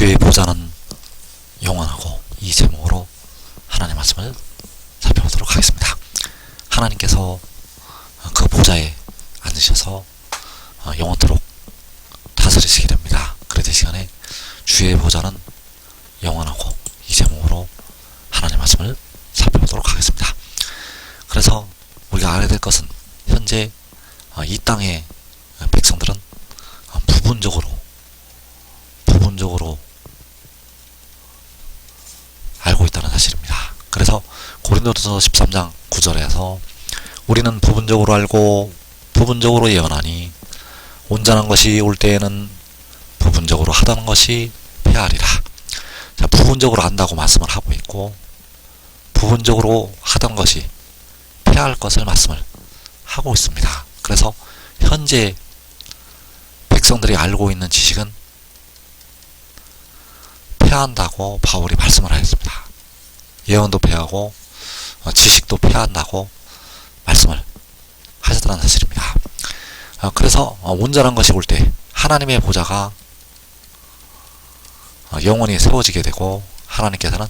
주의 보좌는 영원하고, 이 제목으로 하나님 말씀을 살펴보도록 하겠습니다. 하나님께서 그 보좌에 앉으셔서 영원토록 다스리시게 됩니다. 그래서 이 시간에 주의 보좌는 영원하고, 이 제목으로 하나님 말씀을 살펴보도록 하겠습니다. 그래서 우리가 알아야 될 것은, 현재 이 땅의 백성들은 부분적으로 알고 있다는 사실입니다. 그래서 고린도전서 13장 9절에서 우리는 부분적으로 알고 부분적으로 예언하니 온전한 것이 올 때에는 부분적으로 하던 것이 패하리라. 자, 부분적으로 안다고 말씀을 하고 있고, 부분적으로 하던 것이 패할 것을 말씀을 하고 있습니다. 그래서 현재 백성들이 알고 있는 지식은 패한다고 바울이 말씀을 하였습니다. 예언도 패하고 지식도 패한다고 말씀을 하셨다는 사실입니다. 그래서 온전한 것이 올 때 하나님의 보좌가 영원히 세워지게 되고, 하나님께서는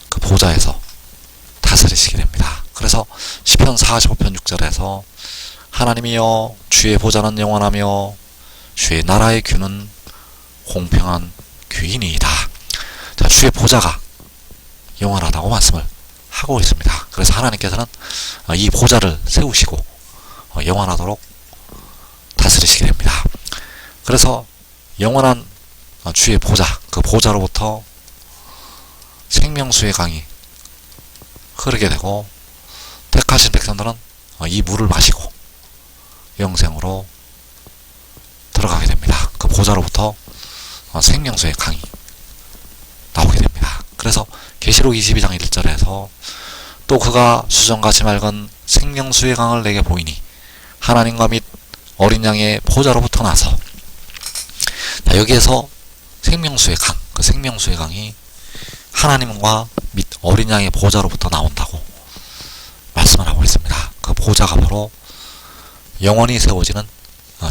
그 보좌에서 다스리시게 됩니다. 그래서 시편 45편 6절에서 하나님이여 주의 보좌는 영원하며 주의 나라의 규는 공평한 규이니이다. 자, 주의 보좌가 영원하다고 말씀을 하고 있습니다. 그래서 하나님께서는 이 보좌를 세우시고 영원하도록 다스리시게 됩니다. 그래서 영원한 주의 보좌, 그 보좌로부터 생명수의 강이 흐르게 되고, 택하신 백성들은 이 물을 마시고 영생으로 들어가게 됩니다. 그 보좌로부터 생명수의 강이 나오게 됩니다. 그래서 계시록 22장 1절에서 또 그가 수정같이 맑은 생명수의 강을 내게 보이니 하나님과 및 어린 양의 보좌로부터 나서, 여기에서 생명수의 강, 그 생명수의 강이 하나님과 및 어린 양의 보좌로부터 나온다고 말씀을 하고 있습니다. 그 보좌가 바로 영원히 세워지는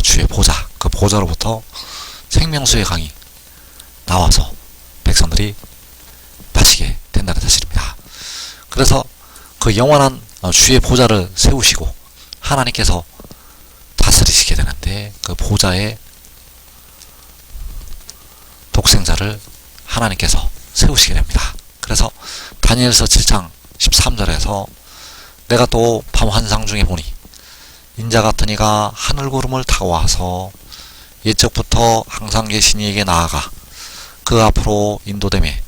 주의 보좌, 그 보좌로부터 생명수의 강이 나와서 백성들이 마시게 된다는 사실입니다. 그래서 그 영원한 주의 보좌를 세우시고 하나님께서 다스리시게 되는데, 그 보좌에 독생자를 하나님께서 세우시게 됩니다. 그래서 다니엘서 7장 13절에서 내가 또 밤 환상 중에 보니 인자 같은 이가 하늘 구름을 타고 와서 옛적부터 항상 계신 이에게 나아가 그 앞으로 인도되매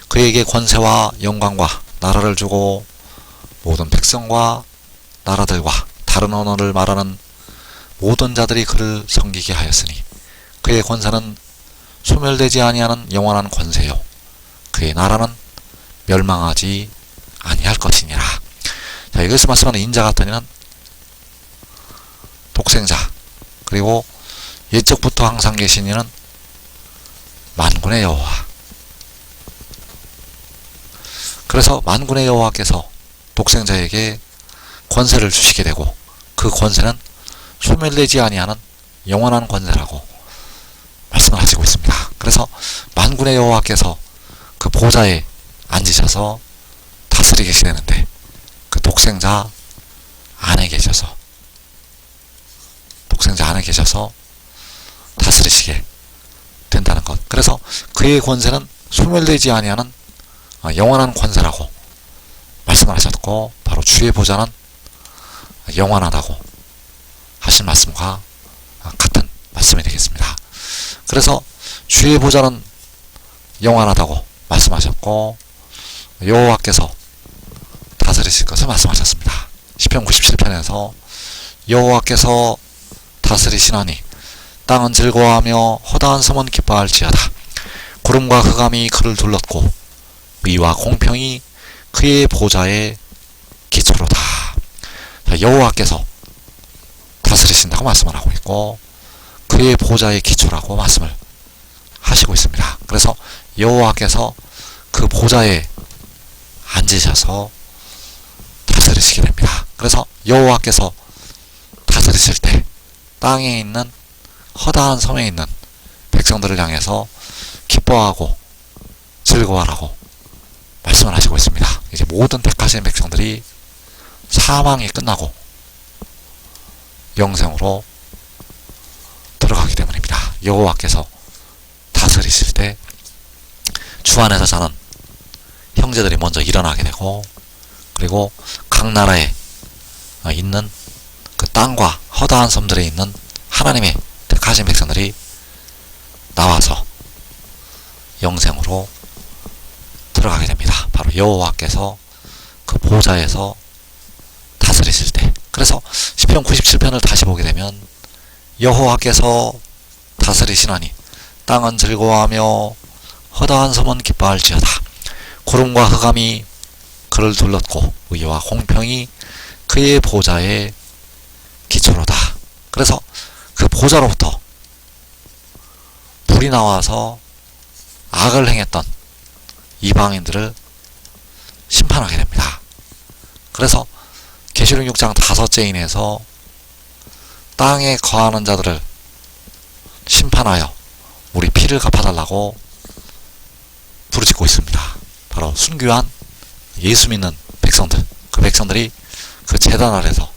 그에게 권세와 영광과 나라를 주고 모든 백성과 나라들과 다른 언어를 말하는 모든 자들이 그를 섬기게 하였으니 그의 권세는 소멸되지 아니하는 영원한 권세요 그의 나라는 멸망하지 아니할 것이니라. 자, 여기서 말씀하는 인자 같은 이는 독생자, 그리고 옛적부터 항상 계신 이는 만군의 여호와. 그래서 만군의 여호와께서 독생자에게 권세를 주시게 되고, 그 권세는 소멸되지 아니하는 영원한 권세라고 말씀을 하시고 있습니다. 그래서 만군의 여호와께서 그 보좌에 앉으셔서 다스리게 되는데, 그 독생자 안에 계셔서 다스리시게 된다는 것. 그래서 그의 권세는 소멸되지 아니하는 영원한 권세라고 말씀을 하셨고, 바로 주의 보좌는 영원하다고 하신 말씀과 같은 말씀이 되겠습니다. 그래서 주의 보좌는 영원하다고 말씀하셨고, 여호와께서 다스리실 것을 말씀하셨습니다. 시편 97편에서 여호와께서 다스리시나니 땅은 즐거워하며 허다한 섬은 기뻐할지어다. 구름과 흑암이 그를 둘렀고 의와 공평이 그의 보좌의 기초로다. 여호와께서 다스리신다고 말씀을 하고 있고, 그의 보좌의 기초라고 말씀을 하시고 있습니다. 그래서 여호와께서 그 보좌에 앉으셔서 다스리시게 됩니다. 그래서 여호와께서 다스리실 때 땅에 있는 허다한 섬에 있는 백성들을 향해서 기뻐하고 즐거워하라고 말씀을 하시고 있습니다. 이제 모든 택하신 백성들이 사망이 끝나고 영생으로 들어가기 때문입니다. 여호와께서 다스리실 때 주 안에서 자는 형제들이 먼저 일어나게 되고, 그리고 각 나라에 있는 그 땅과 허다한 섬들에 있는 하나님의 택하신 백성들이 나와서 영생으로 들어가게 됩니다. 바로 여호와께서 그 보좌에서 다스리실 때. 그래서 시편 97편을 다시 보게 되면 여호와께서 다스리시나니 땅은 즐거워하며 허다한 섬은 기뻐할지어다. 구름과 흑암이 그를 둘렀고 의와 공평이 그의 보좌에 기초로다. 그래서 그 보좌로부터 불이 나와서 악을 행했던 이방인들을 심판하게 됩니다. 그래서 계시록 6장 5제인에서 땅에 거하는 자들을 심판하여 우리 피를 갚아달라고 부르짖고 있습니다. 바로 순교한 예수 믿는 백성들, 그 백성들이 그 제단 아래서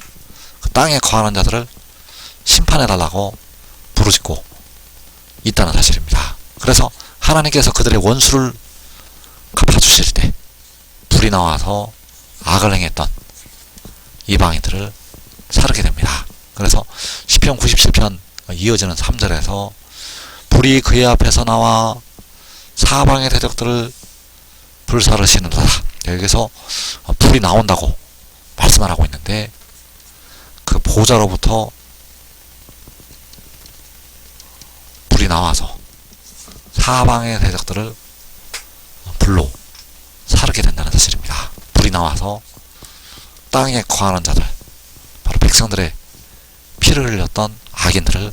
그 땅에 거하는 자들을 심판해달라고 부르짖고 있다는 사실입니다. 그래서 하나님께서 그들의 원수를 갚아주실 때 불이 나와서 악을 행했던 이방인들을 사르게 됩니다. 그래서 시편 97편 이어지는 3절에서 불이 그의 앞에서 나와 사방의 대적들을 불사르시는도다. 여기서 불이 나온다고 말씀을 하고 있는데, 그 보좌로부터 불이 나와서 사방의 대적들을 불로 사르게 된다는 사실입니다. 불이 나와서 땅에 거하는 자들, 바로 백성들의 피를 흘렸던 악인들을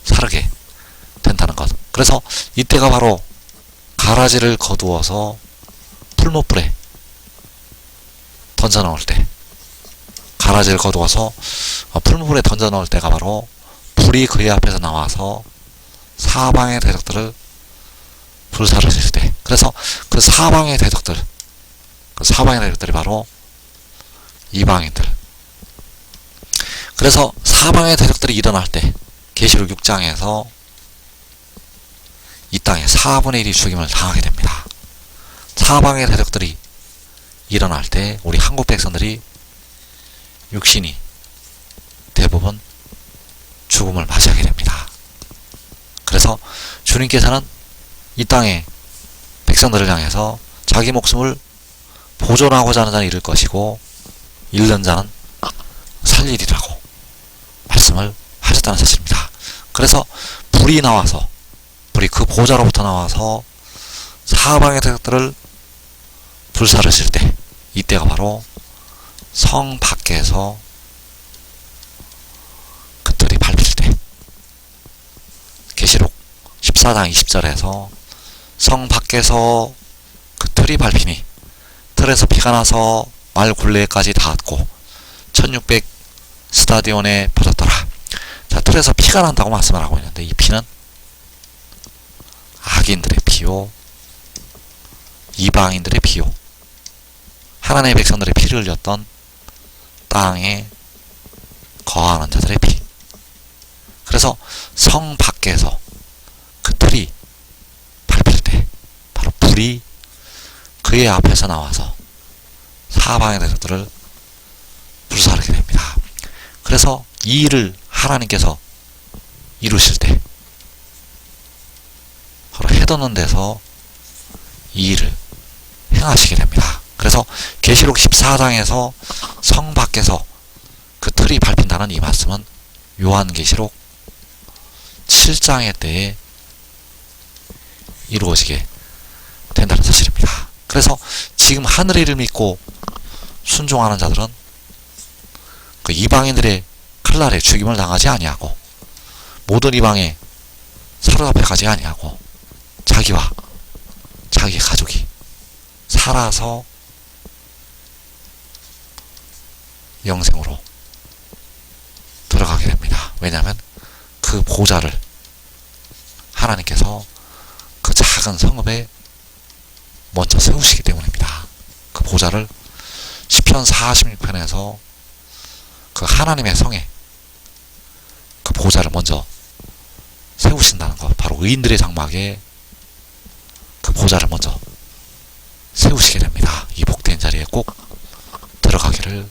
사르게 된다는 것. 그래서 이때가 바로 가라지를 거두어서 풀무불에 던져 넣을 때, 가라지를 거두어서 풀무불에 던져 넣을 때가 바로 불이 그의 앞에서 나와서 사방의 대적들을 불사르실 때. 그래서 그 사방의 대적들, 그 사방의 대적들이 바로 이방인들. 그래서 사방의 대적들이 일어날 때 계시록 6장에서 이 땅에 4분의 1이 죽임을 당하게 됩니다. 사방의 대적들이 일어날 때 우리 한국 백성들이 육신이 대부분 죽음을 맞이하게 됩니다. 그래서 주님께서는 이 땅의 백성들을 향해서 자기 목숨을 보존하고자 하는 자는 잃을 것이고 잃는 자는 살리리라고 말씀을 하셨다는 사실입니다. 그래서 불이 나와서, 불이 그 보좌로부터 나와서 사방의 대적들을 불사르실 때, 이때가 바로 성 밖에서 그 뜰이 밟힐 때. 계시록 14장 20절에서 성 밖에서 그 틀이 밟히니 틀에서 피가 나서 말 굴레까지 닿았고 1600 스타디온에 퍼졌더라. 자, 틀에서 피가 난다고 말씀을 하고 있는데, 이 피는 악인들의 피요, 이방인들의 피요, 하나님의 백성들의 피를 흘렸던 땅에 거하는 자들의 피. 그래서 성 밖에서 그 틀이 밟힐 때 바로 불이 그의 앞에서 나와서 사방의 대적들을 불사르게 됩니다. 그래서 이 일을 하나님께서 이루실 때 바로 해돋는 데서 이 일을 행하시게 됩니다. 그래서 계시록 14장에서 성 밖에서 그 틀이 밟힌다는 이 말씀은 요한계시록 7장의 때에 이루어지게 된다는 사실입니다. 그래서 지금 하늘의 일을 믿고 순종하는 자들은 그 이방인들의 칼날에 죽임을 당하지 아니하고 모든 이방에 사로잡혀 가지 아니하고 자기와 자기 가족이 살아서 영생으로 들어가게 됩니다. 왜냐하면 그 보좌를 하나님께서 그 작은 성읍에 먼저 세우시기 때문입니다. 그 보좌를 시편 46편에서 그 하나님의 성에 그 보좌를 먼저 세우신다는 것, 바로 의인들의 장막에 그 보좌를 먼저 세우시게 됩니다. 이 복된 자리에 꼭 들어가기를